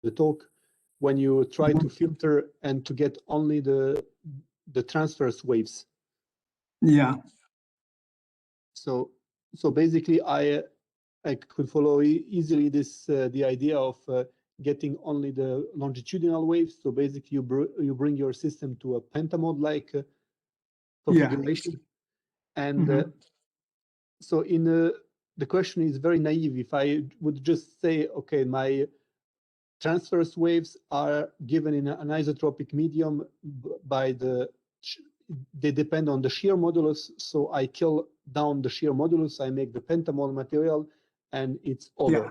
the talk, when you try to filter and to get only the transverse waves. Yeah. So basically, I could follow easily this the idea of getting only the longitudinal waves. So basically, you bring your system to a pentamode like configuration, and so in the question is very naive. If I would just say, okay, my transverse waves are given in an isotropic medium by they depend on the shear modulus. So I kill down the shear modulus, I make the pentamode material, and it's over. Yeah.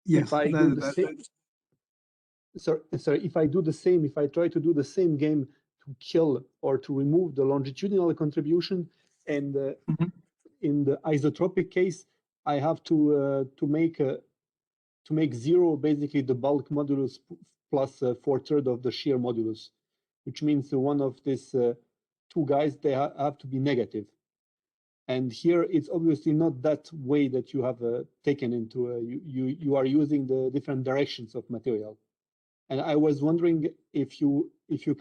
Yes. If I do the same, sorry, if I do the same, if I try to do the same game to kill or to remove the longitudinal contribution, and in the isotropic case, I have to make zero basically the bulk modulus plus 4/3 of the shear modulus, which means one of these two guys, they have to be negative. And here it's obviously not that way that you have taken into you are using the different directions of material. And I was wondering if you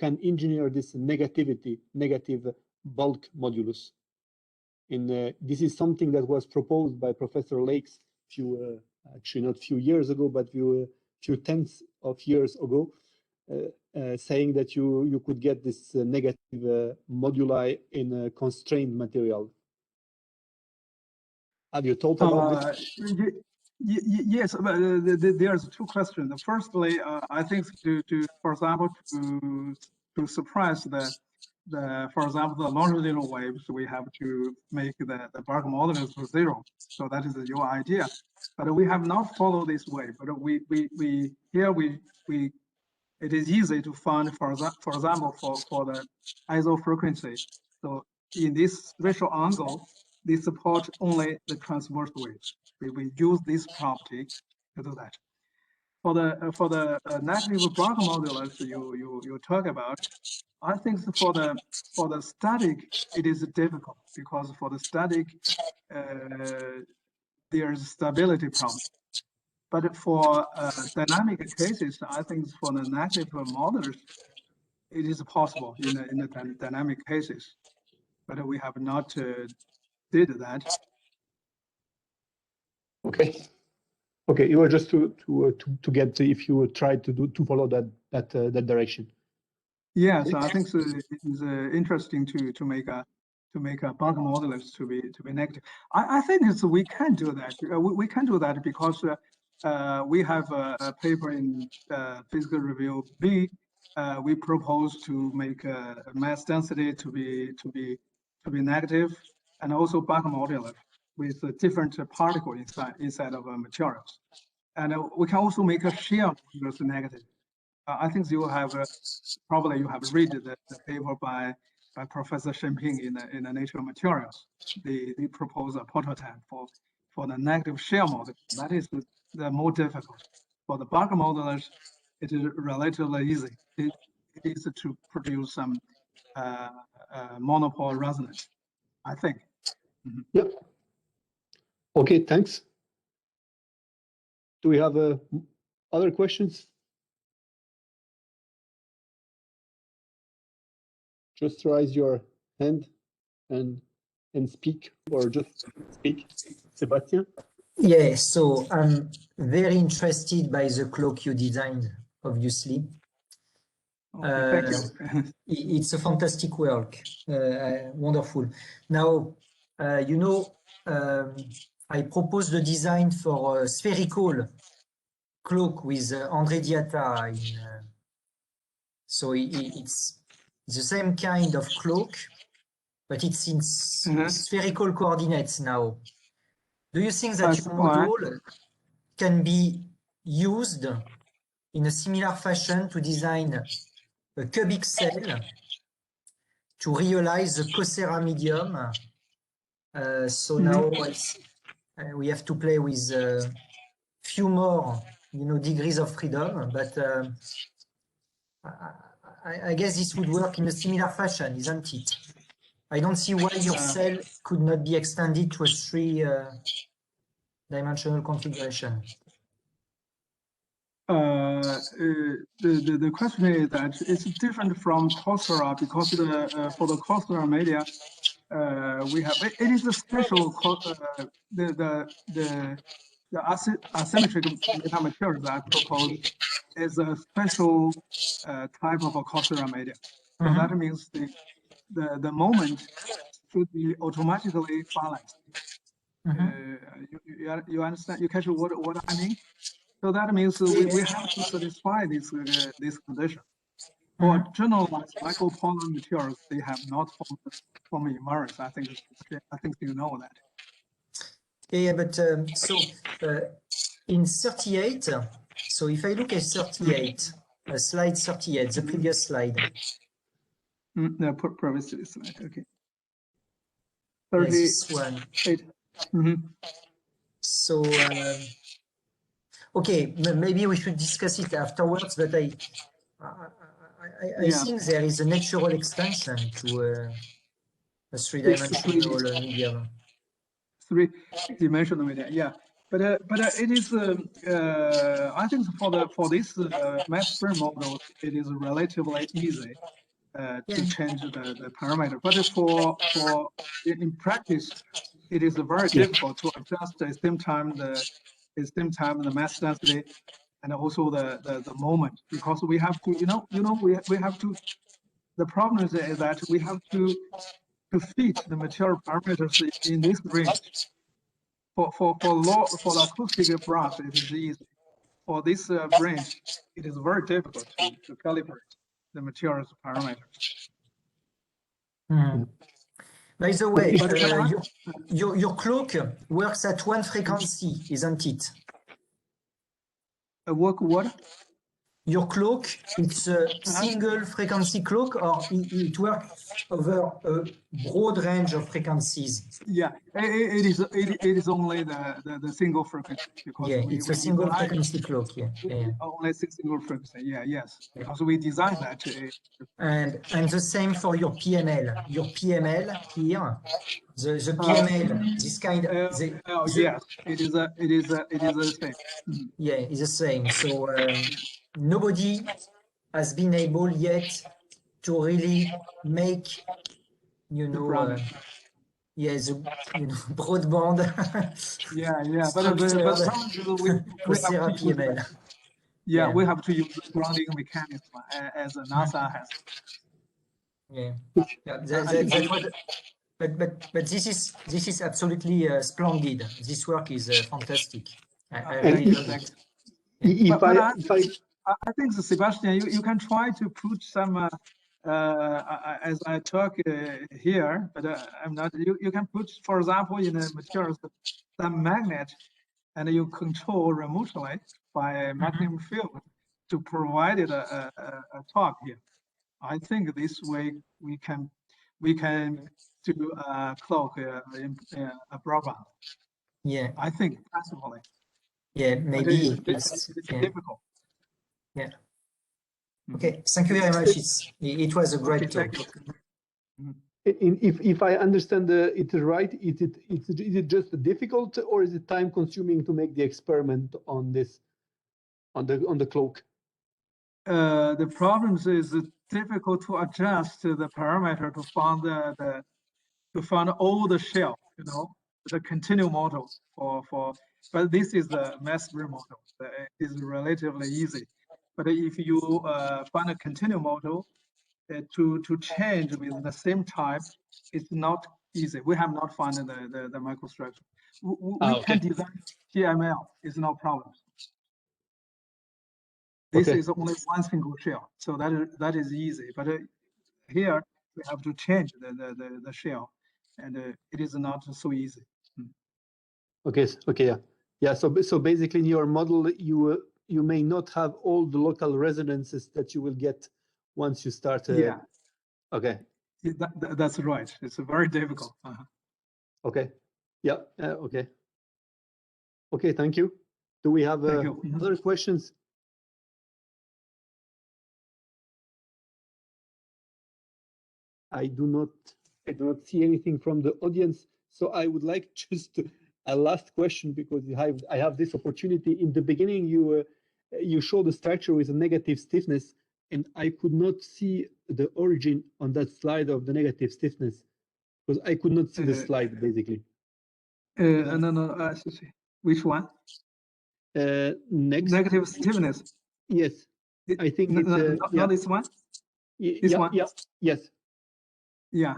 can engineer this negative bulk modulus. This is something that was proposed by Professor Lakes actually not few years ago, but few tenths of years ago, saying that you could get this negative moduli in a constrained material. Have you thought about this? Yes, but there's two questions. Firstly, I think for example, to suppress for example, the longitudinal waves, we have to make the bulk modulus to 0. So that is your idea. But we have not followed this way. But it is easy to find, for example, for the ISO frequency. So in this spatial angle, they support only the transverse waves. We use this property to do that. For the negative bulk modulus you talk about, I think for the static it is difficult, because for the static there's stability problem. But for dynamic cases, I think for the negative modulus it is possible in the dynamic cases, but we have not did that. Okay, it was just to get if you tried to follow that direction. Yes, I think so. It is interesting to make a bulk modulus to be negative. I think we can do that. We can do that because we have a paper in Physical Review B. We propose to make mass density to be negative, and also bulk modulus with a different particle inside of materials. And we can also make a shear modulus negative. I think you have probably you have read the paper by Professor Shenping in the Nature Materials. They propose a prototype for the negative shear modulus. That is the more difficult. For the bulk modulus, it is relatively easy. It is to produce some monopole resonance, I think. Yep. Okay, thanks. Do we have other questions? Just raise your hand and speak, or just speak. Sebastian? Yeah, so I'm very interested by the cloak you designed, obviously. Okay, thank you. It's a fantastic work, wonderful. Now, you know, I proposed the design for a spherical cloak with André Diatta. So it's the same kind of cloak, but it's in spherical coordinates now. Do you think that your module can be used in a similar fashion to design a cubic cell to realize the Coursera medium? So now we have to play with few more, degrees of freedom, but I guess this would work in a similar fashion, isn't it? I don't see why your cell could not be extended to a 3-dimensional configuration. the question is that it's different from Coursera because for the Coursera media, we have it is a special the asymmetric metamaterials that I propose is a special type of a Coursera media. So that means the moment should be automatically balanced. You understand? You catch what I mean? So that means we have to satisfy this condition. For generalized micropolar materials, they have not formed invariance. I think you know that. Yeah, but so in 38, so if I look at 38, slide 38, the previous slide. No, previous slide, okay. 38. This one. So, okay, maybe we should discuss it afterwards, but I think there is a natural extension to a three-dimensional medium. Three-dimensional medium, yeah. But it is I think for this mass frame models, it is relatively easy to change the parameter. But for in practice, it is very difficult to adjust at the same time the mass density and also the moment, because we have to we have to. The problem is that we have to fit the material parameters in this range. For the acoustic brass, it is easy. For this range, it is very difficult to calibrate the materials parameters. By the way, your cloak works at one frequency, isn't it? What? Your cloak, it's a single frequency cloak, or it works over a broad range of frequencies? Yeah, it is only the single frequency. Because it's a single frequency cloak, only single frequency, yes. Because we designed that. And the same for your PML. Your PML here, the PML, this kind of... yes, it is the same. Yeah, it's the same. So nobody has been able yet to really make, broadband. But PML. We have to use the grounding mechanism as NASA has. But this is absolutely splendid. This work is fantastic. I really love it. I think, Sebastian, you can try to put some, as I talk here, but I'm not. You can put, for example, in the materials, some magnet, and you control remotely by magnetic field to provide it a torque here. I think this way we can do a cloak a broadband. Yeah, I think possibly. Yeah, maybe it's difficult. Yeah. Okay, thank you very much. It was a great talk. If I understand it right, is it just difficult, or is it time consuming to make the experiment on this, on the cloak? The problems is difficult to adjust the parameter to find all the shell, the continuum model but this is the mass frame model. It is relatively easy. But if you find a continuum model to change with the same type, it's not easy. We have not found the microstructure. We can design TML. It's no problem. This is only one single shell, so that is easy. But here we have to change the shell, and it is not so easy. Yeah. So basically, in your model, you may not have all the local resonances that you will get once you start. Okay. That's right. It's very difficult. Okay. Yeah. Okay. Okay. Thank you. Do we have other questions? I do not see anything from the audience. So I would like just a last question, because I have this opportunity. In the beginning, you you show the structure with a negative stiffness, and I could not see the origin on that slide of the negative stiffness because I could not see the slide basically. No. Which one? Next. Negative stiffness. Yes, I think it's not this one. This one. Yeah. Yes. Yeah.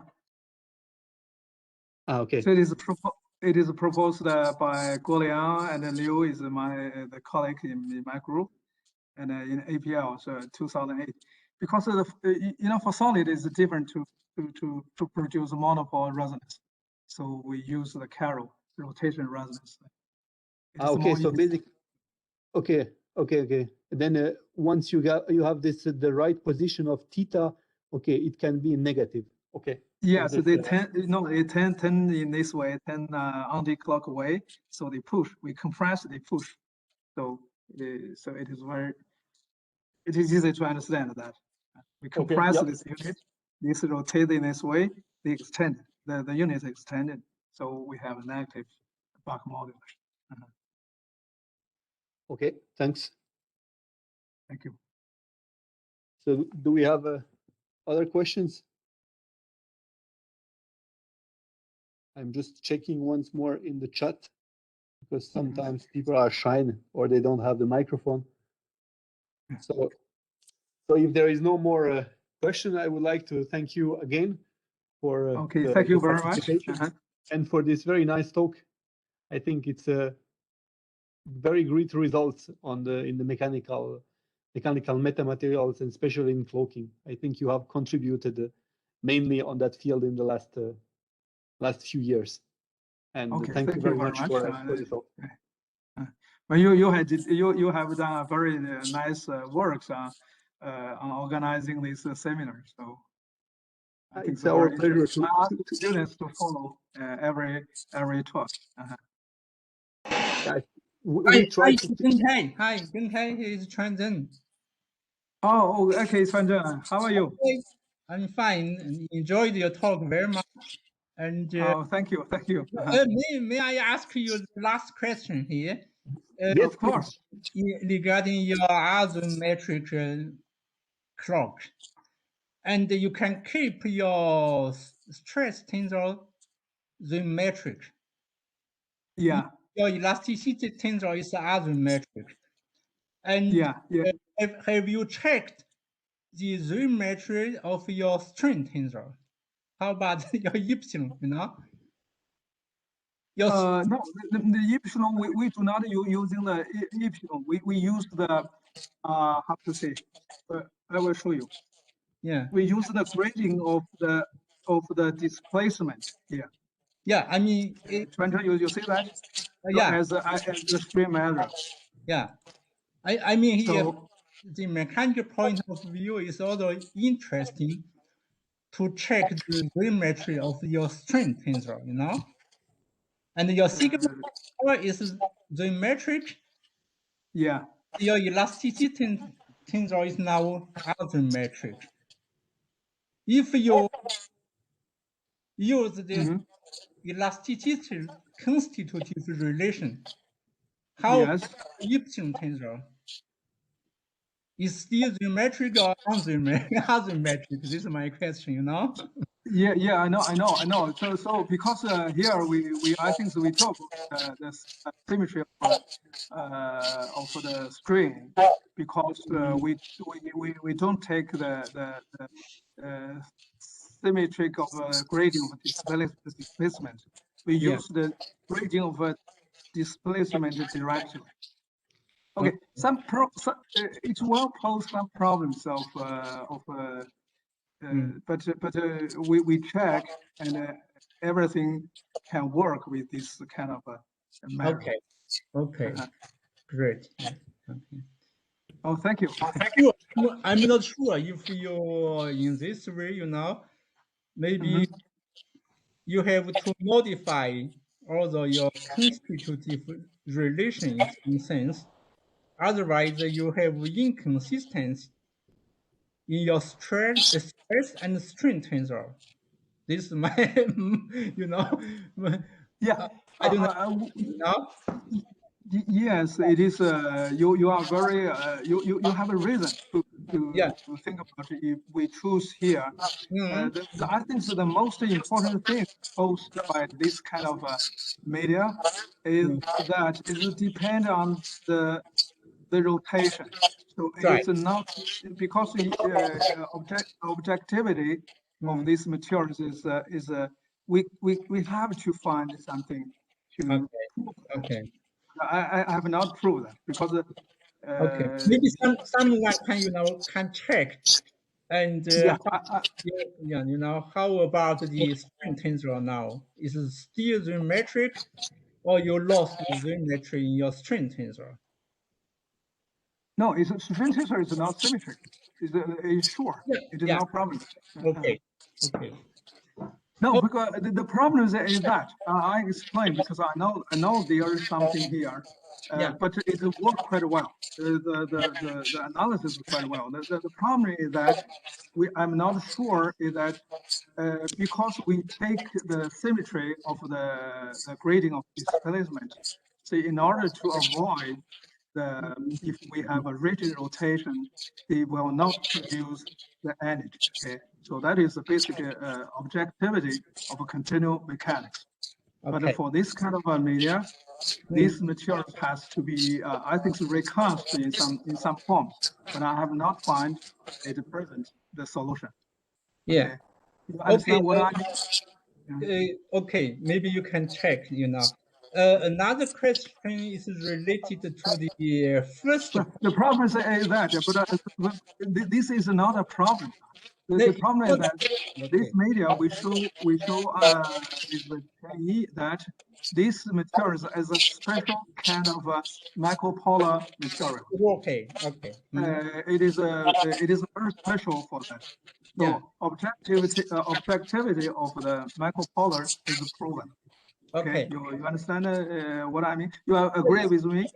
Okay. So it is proposed by Guoliang, and Liu is the colleague in my group, and in APL, so 2008. Because of the for solid is different to produce monopole resonance, so we use the Carroll rotation resonance. Okay, so basically, okay. Then once you have this the right position of theta, okay, it can be negative. Okay. Yeah, so they tend in this way, anti-clock way. So they push, we compress, they push. So it is easy to understand that we compress this unit, this rotate in this way, they extend the unit is extended. So we have a negative Bach modulus. Okay, thanks. Thank you. So do we have other questions? I'm just checking once more in the chat because sometimes people are shy or they don't have the microphone. So if there is no more question, I would like to thank you again for thank you very much and for this very nice talk. I think it's a very great results in the mechanical metamaterials and especially in cloaking. I think you have contributed mainly on that field in the last few years. And thank you very much for this talk. Well, you have done a very nice works on organizing this seminar. So I think it's our pleasure to ask students to follow every talk. We try to. Gengkai. Hi, Gengkai is Chuanzhen. Oh, okay, Chuanzhen. How are you? I'm fine and enjoyed your talk very much. And thank you. May I ask you the last question here? Yes, of course. Regarding your asymmetric cloak, and you can keep your stress tensor symmetric. Yeah. Your elasticity tensor is asymmetric. And have you checked the symmetry of your strain tensor? How about your epsilon? No, the epsilon we do not using the epsilon. We use the how to say? I will show you. Yeah. We use the grading of the displacement here. Yeah, I mean, you see that? Yeah. As the strain measure. Yeah, I mean here, the mechanical point of view is also interesting to check the symmetry of your strain tensor, and your sigma is symmetric. Yeah. Your elasticity tensor is now asymmetric. If you use the elasticity constitutive relation, how epsilon tensor is still symmetric or asymmetric? This is my question, Yeah, I know. So because here I think we talk the symmetry of the strain because we don't take the symmetric of gradient of displacement. We use the gradient of displacement directly. Okay, it will pose some problems but we check and everything can work with this kind of measure. Okay, great. Okay. Oh, thank you. I'm not sure if you're in this way, maybe you have to modify also your constitutive relations in sense. Otherwise, you have inconsistency in your stress and strain tensor. This is my, Yeah. I don't know. Yes, it is. You are very you have a reason to think about it if we choose here. I think the most important thing posed by this kind of media is that it will depend on the rotation. So it's not because the objectivity of these materials is we have to find something to prove. Okay. I have not proved that because Okay, maybe someone can check, and how about the string tensor now? Is it still symmetric, or you lost the symmetry in your string tensor? No, it's string tensor is not symmetric. It's sure. It is no problem. Okay. Okay. No, because the problem is that I explained because I know there is something here, but it worked quite well. The analysis is quite well. The problem is that I'm not sure is that because we take the symmetry of the grading of displacement, so in order to avoid if we have a rigid rotation, they will not produce the energy. Okay, so that is the basic objectivity of a continual mechanics. Okay. But for this kind of a media, these materials has to be, I think, recast in some forms. But I have not found at present the solution. Yeah. Okay. You understand what I mean? Okay, maybe you can check. Another question is related to the first. The problem is that, but this is not a problem. The problem is that this media we show is that this material is a special kind of a micropolar material. Okay. Okay. It is very special for that. So objectivity of the micropolar is proven. Okay, you understand what I mean? You agree with me?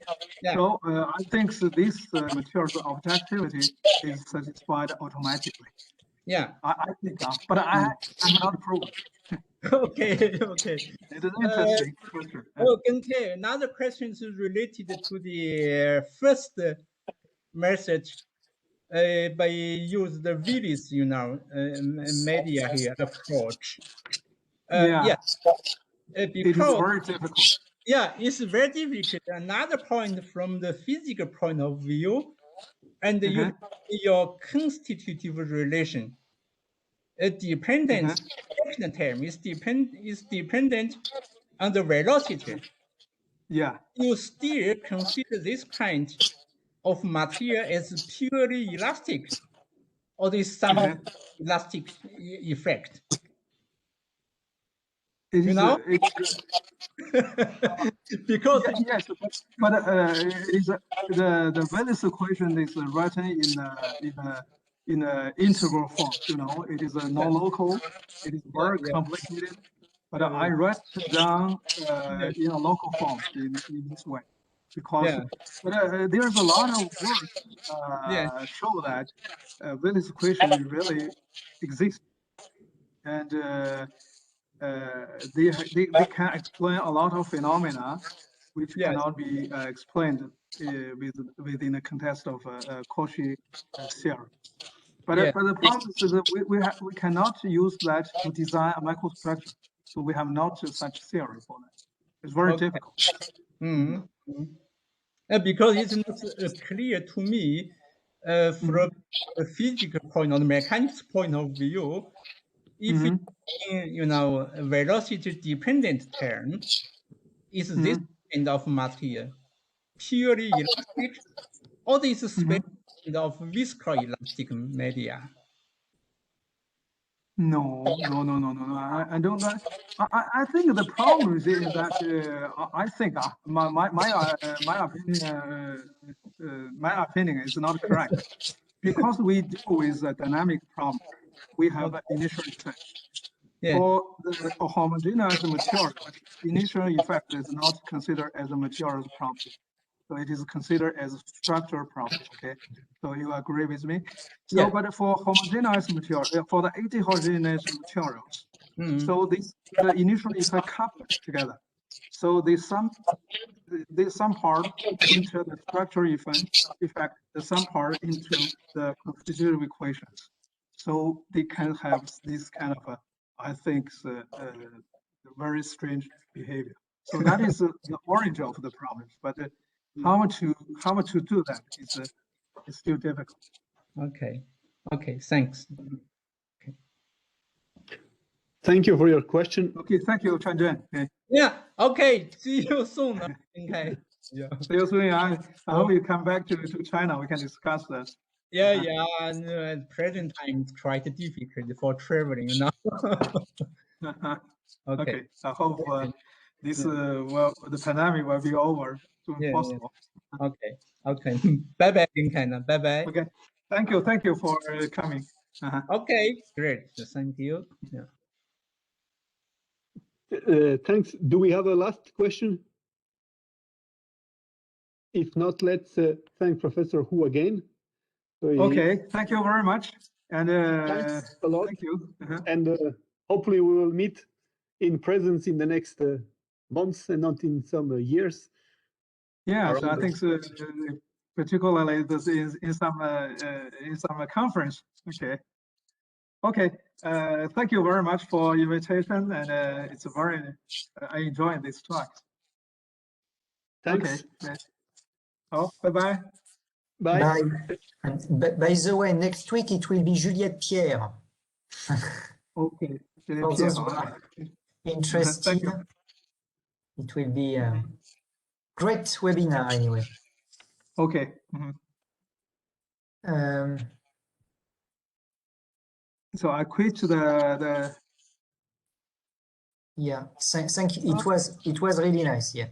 So I think this material's objectivity is satisfied automatically. Yeah. I think, but I'm not proven. Okay. Okay. It is interesting question. Gengkai, another question is related to the first method by use the Willis, media here approach. Because it is very difficult. Yeah, it's very difficult. Another point from the physical point of view, and your constitutive relation. A dependent action term is dependent on the velocity. Yeah. You still consider this kind of material as purely elastic, or there is some elastic effect. Because yes, but the Willis equation is written in a integral form. It is a non-local. It is very complicated. But I write it down in a local form in this way, because there's a lot of work show that Willis equation really exists, and they can explain a lot of phenomena which cannot be explained within the context of Cauchy theory. But the problem is that we cannot use that to design a microstructure. So we have not such theory for that. It's very difficult. Because it's not clear to me from a physical point or the mechanics point of view, if a velocity dependent term is this kind of material purely elastic, or this kind of viscoelastic media? No. I don't. I think the problem is that I think my opinion is not correct, because we deal with a dynamic problem. We have an initial effect. For the homogeneous material, initial effect is not considered as a materials property. So it is considered as a structural property. Okay, so you agree with me? So, but for homogeneous material, for the anti-homogeneous materials, so the initial effect coupled together. So they sum part into the structural effect, the sum part into the constitutive equations. So they can have this kind of, I think, very strange behavior. So that is the origin of the problems. But how to do that is still difficult. Okay. Okay. Thanks. Thank you for your question. Okay. Thank you, Chen Zhen. Okay. Yeah. Okay. See you soon. Okay. Yeah. See you soon. I hope you come back to China. We can discuss that. Yeah, yeah. And at present time, it's quite difficult for traveling. You know. Okay. I hope this the pandemic will be over soon possible. Yeah. Okay. Okay. Bye bye, Gengkai. Bye bye. Okay. Thank you for coming. Okay. Great. Thank you. Yeah. Thanks. Do we have a last question? If not, let's thank Professor Hu again. So okay. Thank you very much. And thanks a lot. Thank you. And hopefully we will meet in presence in the next months and not in some years. Yeah, so I think so, particularly this is in some conference. Okay. Okay. Thank you very much for invitation, and it's very I enjoy this talk. Thanks. Okay. Oh, bye-bye. Bye. Bye. And by the way, next week it will be Juliette Pierre. Okay. For those who are interested, it will be a great webinar anyway. Okay. So I quit the. Yeah. Thank you. It was really nice. Yeah.